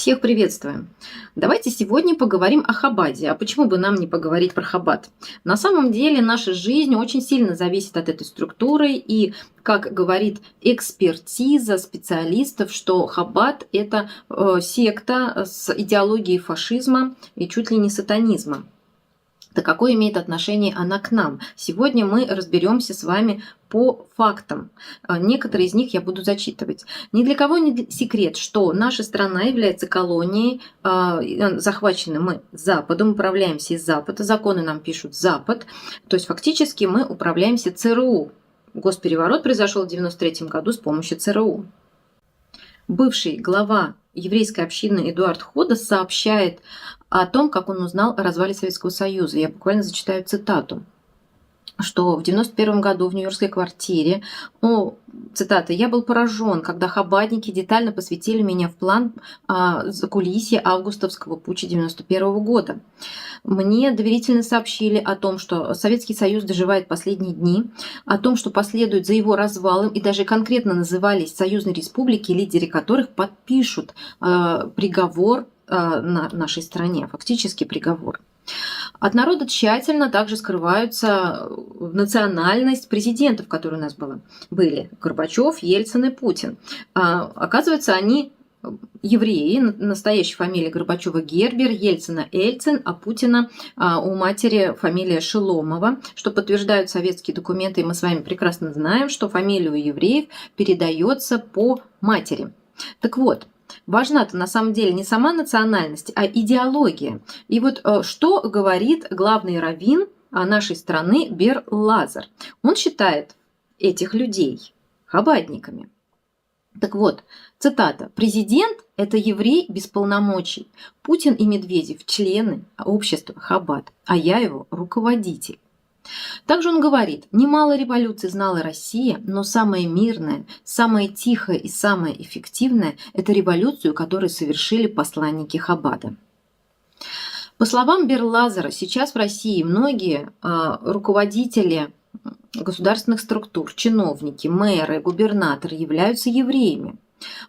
Всех приветствуем! Давайте сегодня поговорим о Хабаде. А почему бы нам не поговорить про Хабад? На самом деле наша жизнь очень сильно зависит от этой структуры. И, как говорит экспертиза специалистов, что Хабад– это секта с идеологией фашизма и чуть ли не сатанизма. Так какое имеет отношение она к нам? Сегодня мы разберемся с вами по фактам. Некоторые из них я буду зачитывать. Ни для кого не секрет, что наша страна является колонией, захвачены мы Западом, управляемся из Запада, законы нам пишут Запад, то есть фактически мы управляемся ЦРУ. Госпереворот произошел в 1993 году с помощью ЦРУ. Бывший глава еврейской общины Эдуард Ходос сообщает о том, как он узнал о развале Советского Союза. Я буквально зачитаю цитату, что в 1991 году в нью-йоркской квартире, цитата, «Я был поражен, когда хабадники детально посвятили меня в план закулисья августовского путча 1991 года. Мне доверительно сообщили о том, что Советский Союз доживает последние дни, о том, что последует за его развалом, и даже конкретно назывались союзные республики, лидеры которых подпишут приговор на нашей стране, фактически приговор. От народа тщательно также скрываются национальность президентов, которые у нас были. Горбачев, Ельцин и Путин. Оказывается, они евреи, настоящая фамилия Горбачева Гербер, Ельцина Эльцин, а Путина у матери фамилия Шеломова, что подтверждают советские документы, и мы с вами прекрасно знаем, что фамилия у евреев передается по матери. Так вот, важна-то на самом деле не сама национальность, а идеология. И вот что говорит главный раввин нашей страны Бер Лазар. Он считает этих людей хабадниками. Так вот, цитата. «Президент – это еврей без полномочий. Путин и Медведев – члены общества Хабад, а я его руководитель». Также он говорит, немало революций знала Россия, но самая мирная, самая тихая и самая эффективная – это революцию, которую совершили посланники Хабада. По словам Бер-Лазара, сейчас в России многие руководители государственных структур, чиновники, мэры, губернаторы являются евреями.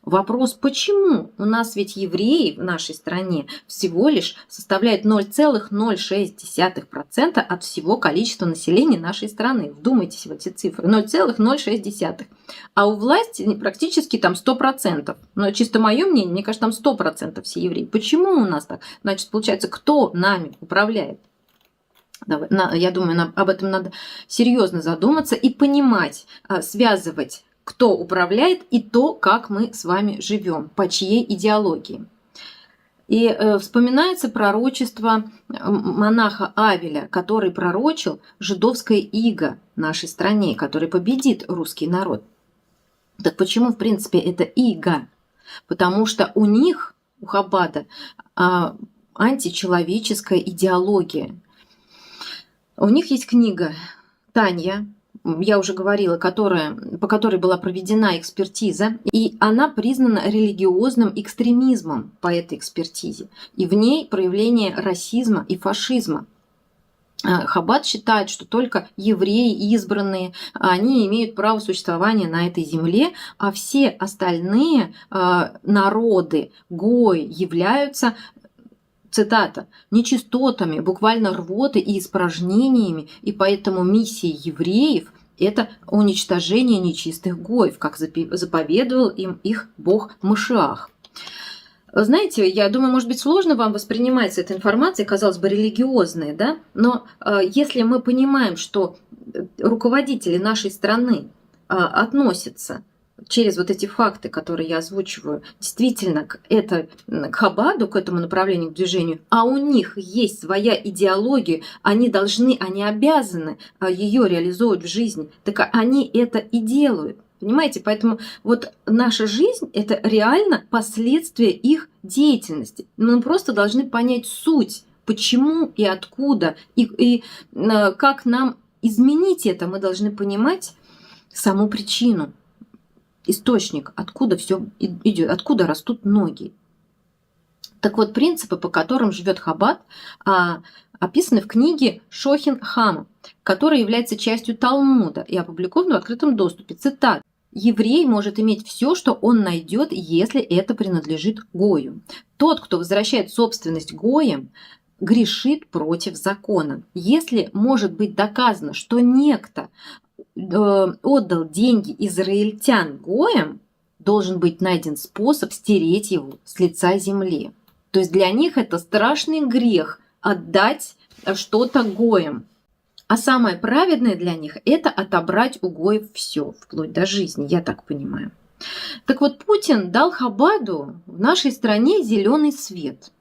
Вопрос, почему у нас ведь евреи в нашей стране всего лишь составляет 0,06% от всего количества населения нашей страны. Вдумайтесь в эти цифры. 0,06%. А у власти практически там 100%. Но чисто мое мнение, мне кажется, там 100% все евреи. Почему у нас так? Значит, получается, кто нами управляет? Я думаю, об этом надо серьезно задуматься и понимать, связывать, кто управляет и то, как мы с вами живем, по чьей идеологии. И вспоминается пророчество монаха Авеля, который пророчил жидовское иго нашей стране, который победит русский народ. Так почему, в принципе, это иго? Потому что у них, у Хабада, античеловеческая идеология. У них есть книга «Танья», я уже говорила, по которой была проведена экспертиза, и она признана религиозным экстремизмом по этой экспертизе. И в ней проявление расизма и фашизма. Хабад считает, что только евреи избранные, они имеют право существования на этой земле, а все остальные народы, гой, являются, цитата, «нечистотами, буквально рвотой и испражнениями, и поэтому миссия евреев – это уничтожение нечистых гоев, как заповедовал им их бог Машиах». Знаете, я думаю, может быть, сложно вам воспринимать эта информация, казалось бы, религиозная, да? Но если мы понимаем, что руководители нашей страны относятся через вот эти факты, которые я озвучиваю, действительно к Хабаду, к этому направлению, к движению, а у них есть своя идеология, они обязаны ее реализовывать в жизни, так они это и делают. Понимаете, поэтому вот наша жизнь – это реально последствия их деятельности. Мы просто должны понять суть, почему и откуда, и как нам изменить это, мы должны понимать саму причину. Источник, откуда все идет, откуда растут ноги. Так вот, принципы, по которым живет Хабад, описаны в книге Шохин Хама, которая является частью Талмуда и опубликована в открытом доступе. Цитата. еврей может иметь все, что он найдет, если это принадлежит гою. Тот, кто возвращает собственность гоям, грешит против закона. Если может быть доказано, что некто отдал деньги израильтян гоям, должен быть найден способ стереть его с лица земли. То есть для них это страшный грех отдать что-то гоям. А самое праведное для них – это отобрать у гоев все, вплоть до жизни, я так понимаю. Так вот, Путин дал Хабаду в нашей стране зеленый свет.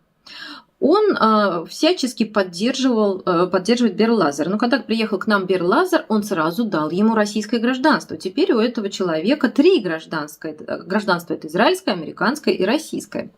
Он всячески поддерживает Бер-Лазар. Но когда приехал к нам Бер-Лазар, он сразу дал ему российское гражданство. Теперь у этого человека 3 гражданства. Гражданство – это израильское, американское и российское.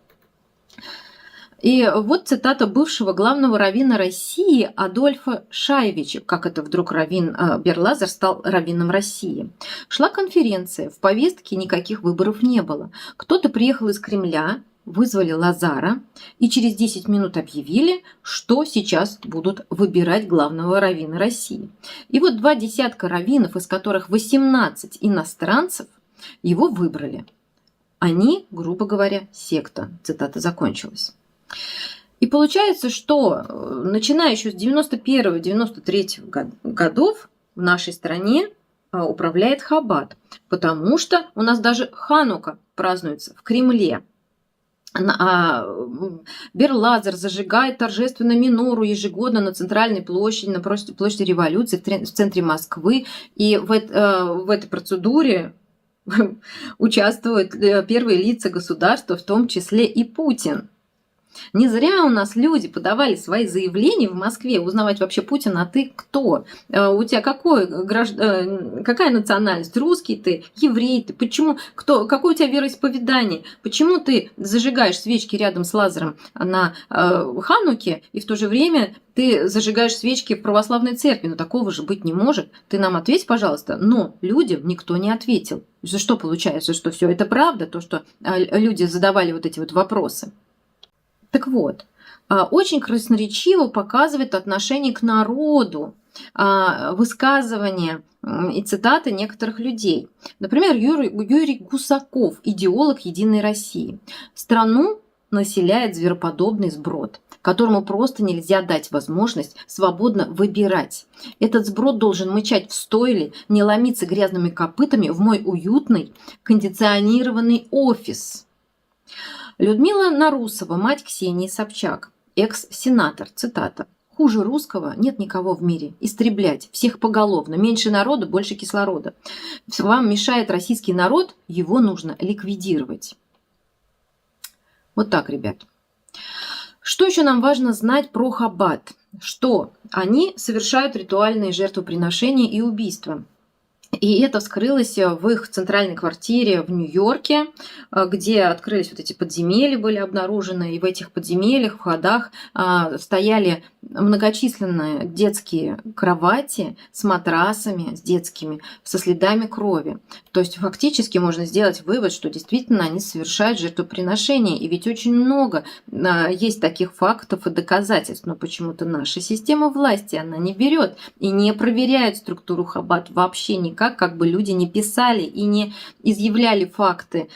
И вот цитата бывшего главного раввина России Адольфа Шаевича, как это вдруг раввин Бер-Лазар стал раввином России. Шла конференция, в повестке никаких выборов не было. Кто-то приехал из Кремля, вызвали Лазара и через 10 минут объявили, что сейчас будут выбирать главного раввина России. И вот 2 десятка раввинов, из которых 18 иностранцев, его выбрали. Они, грубо говоря, секта. Цитата закончилась. И получается, что начиная еще с 91-93 годов в нашей стране управляет Хабад, потому что у нас даже Ханука празднуется в Кремле. Бер-Лазар зажигает торжественно минору ежегодно на центральной площади, на площади Революции, в центре Москвы. И в этой процедуре участвуют первые лица государства, в том числе и Путин. Не зря у нас люди подавали свои заявления в Москве, узнавать вообще Путина, а ты кто? У тебя какая национальность? Русский ты? Еврей ты? Почему? Какое у тебя вероисповедание? Почему ты зажигаешь свечки рядом с Лазаром на Хануке, и в то же время ты зажигаешь свечки в православной церкви? Ну такого же быть не может. Ты нам ответь, пожалуйста. Но людям никто не ответил. Что получается? Что все это правда? То, что люди задавали вот эти вот вопросы. Так вот, очень красноречиво показывает отношение к народу высказывания и цитаты некоторых людей. Например, Юрий Гусаков, идеолог «Единой России». Страну населяет звероподобный сброд, которому просто нельзя дать возможность свободно выбирать. Этот сброд должен мычать в стойле, не ломиться грязными копытами в мой уютный кондиционированный офис. Людмила Нарусова, мать Ксении Собчак, экс-сенатор, цитата: «Хуже русского нет никого в мире. Истреблять всех поголовно. Меньше народа, больше кислорода. Вам мешает российский народ, его нужно ликвидировать». Вот так, ребят. Что еще нам важно знать про Хабад? Что они совершают ритуальные жертвоприношения и убийства. И это вскрылось в их центральной квартире в Нью-Йорке, где открылись вот эти подземелья, были обнаружены, и в этих подземельях, в ходах стояли многочисленные детские кровати с матрасами, с детскими, со следами крови. То есть фактически можно сделать вывод, что действительно они совершают жертвоприношения. И ведь очень много есть таких фактов и доказательств, но почему-то наша система власти, она не берет и не проверяет структуру Хабад вообще никак, как бы люди не писали и не изъявляли факты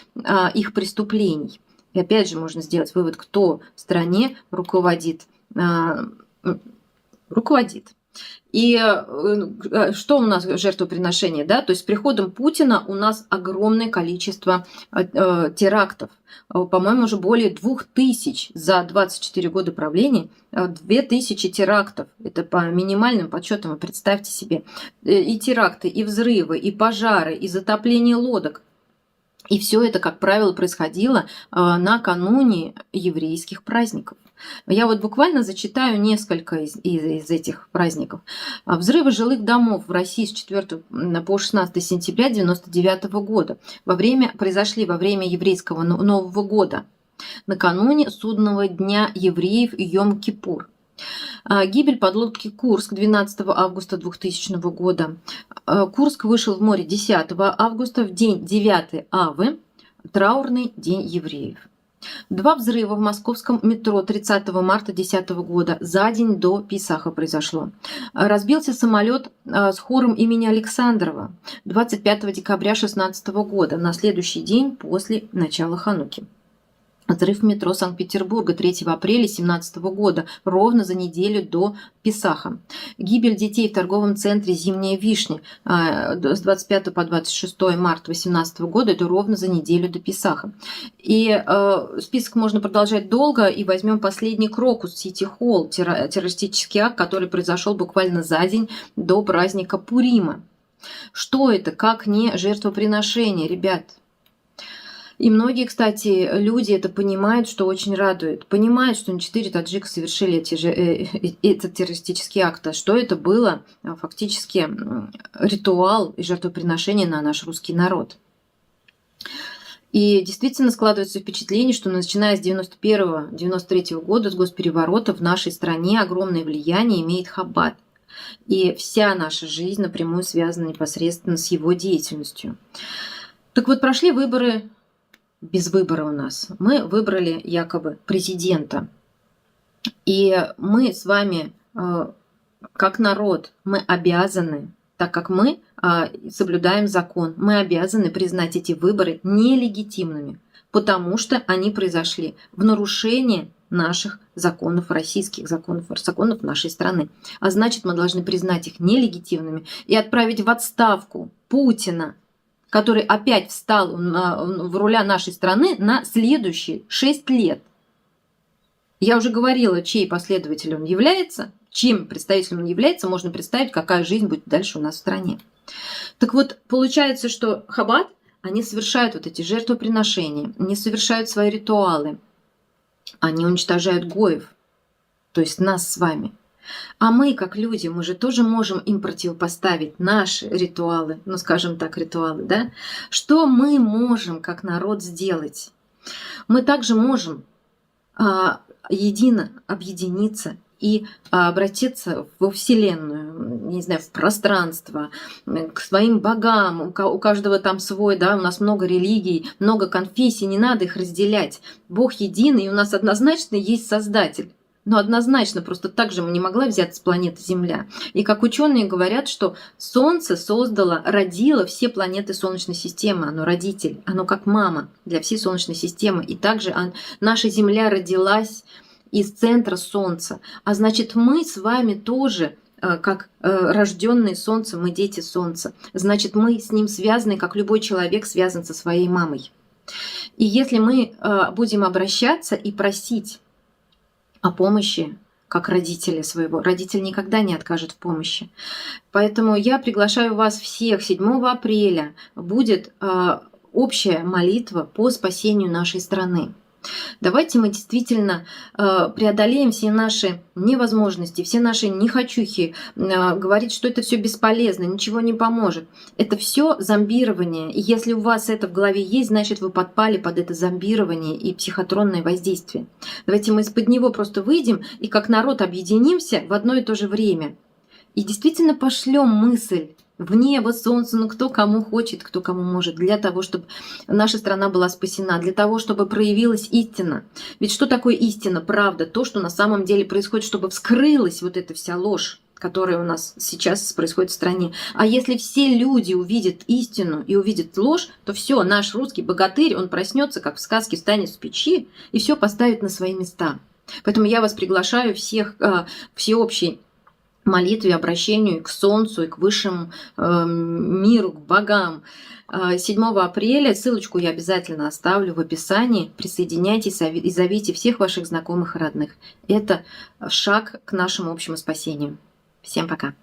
их преступлений. И опять же можно сделать вывод, кто в стране руководит. И что у нас жертвоприношение, да? То есть с приходом Путина у нас огромное количество терактов. По-моему, уже более 2000 за 24 года правления, 2000 терактов. Это по минимальным подсчетам, вы представьте себе. И теракты, и взрывы, и пожары, и затопление лодок. И все это, как правило, происходило накануне еврейских праздников. Я вот буквально зачитаю несколько из этих праздников. Взрывы жилых домов в России с 4 по 16 сентября 1999 года произошли во время еврейского Нового года, накануне судного дня евреев и Йом-Кипур. Гибель подлодки «Курск» 12 августа 2000 года. Курск вышел в море 10 августа, в день 9 Авы, траурный день евреев. 2 взрыва в московском метро 30 марта 2010 года, за день до Песаха произошло. Разбился самолет с хором имени Александрова 25 декабря 2016 года, на следующий день после начала Хануки. Взрыв в метро Санкт-Петербурга 3 апреля 2017 года, ровно за неделю до Песаха. Гибель детей в торговом центре «Зимняя вишня» с 25 по 26 марта 2018 года, это ровно за неделю до Песаха. И список можно продолжать долго, и возьмем последний Крокус Сити Холл, террористический акт, который произошел буквально за день до праздника Пурима. Что это, как не жертвоприношение, ребят? И многие, кстати, люди это понимают, что очень радует. Понимают, что не 4 таджика совершили этот террористический акт, а что это было фактически ритуал и жертвоприношение на наш русский народ. И действительно складывается впечатление, что начиная с 91-93 года, с госпереворота, в нашей стране огромное влияние имеет Хаббат. И вся наша жизнь напрямую связана непосредственно с его деятельностью. Так вот, прошли выборы. Без выбора у нас. Мы выбрали якобы президента. И мы с вами, как народ, мы обязаны, так как мы соблюдаем закон, мы обязаны признать эти выборы нелегитимными, потому что они произошли в нарушение наших законов, российских законов, законов нашей страны. А значит, мы должны признать их нелегитимными и отправить в отставку Путина, который опять встал в руля нашей страны на следующие 6 лет. Я уже говорила, чьей последователем он является, чьим представителем он является, можно представить, какая жизнь будет дальше у нас в стране. Так вот, получается, что Хаббат, они совершают вот эти жертвоприношения, они совершают свои ритуалы, они уничтожают гоев, то есть нас с вами. А мы, как люди, мы же тоже можем им противопоставить наши ритуалы, ну, скажем так, ритуалы, да? Что мы можем, как народ, сделать? Мы также можем едино объединиться и обратиться во Вселенную, не знаю, в пространство, к своим богам. У каждого там свой, да, у нас много религий, много конфессий, не надо их разделять. Бог единый, и у нас однозначно есть Создатель. Но однозначно, просто так же не могла взять с планеты Земля. И как ученые говорят, что Солнце родило все планеты Солнечной системы. Оно родитель, оно как мама для всей Солнечной системы. И также наша Земля родилась из центра Солнца. А значит, мы с вами тоже, как рожденные Солнцем, мы дети Солнца. Значит, мы с ним связаны, как любой человек связан со своей мамой. И если мы будем обращаться и просить о помощи, как родители своего. Родитель никогда не откажет в помощи. Поэтому я приглашаю вас всех. 7 апреля будет общая молитва по спасению нашей страны. Давайте мы действительно преодолеем все наши невозможности, все наши нехочухи, говорить, что это все бесполезно, ничего не поможет. Это все зомбирование. И если у вас это в голове есть, значит, вы подпали под это зомбирование и психотронное воздействие. Давайте мы из-под него просто выйдем и как народ объединимся в одно и то же время. И действительно пошлем мысль в небо, солнце, ну кто кому хочет, кто кому может, для того, чтобы наша страна была спасена, для того, чтобы проявилась истина. Ведь что такое истина, правда? То, что на самом деле происходит, чтобы вскрылась вот эта вся ложь, которая у нас сейчас происходит в стране. А если все люди увидят истину и увидят ложь, то все, наш русский богатырь, он проснется, как в сказке, встанет с печи и все поставит на свои места. Поэтому я вас приглашаю всех всеобщей молитве, обращению к Солнцу и к высшему миру, к богам. 7 апреля, ссылочку я обязательно оставлю в описании. Присоединяйтесь и зовите всех ваших знакомых и родных. Это шаг к нашему общему спасению. Всем пока!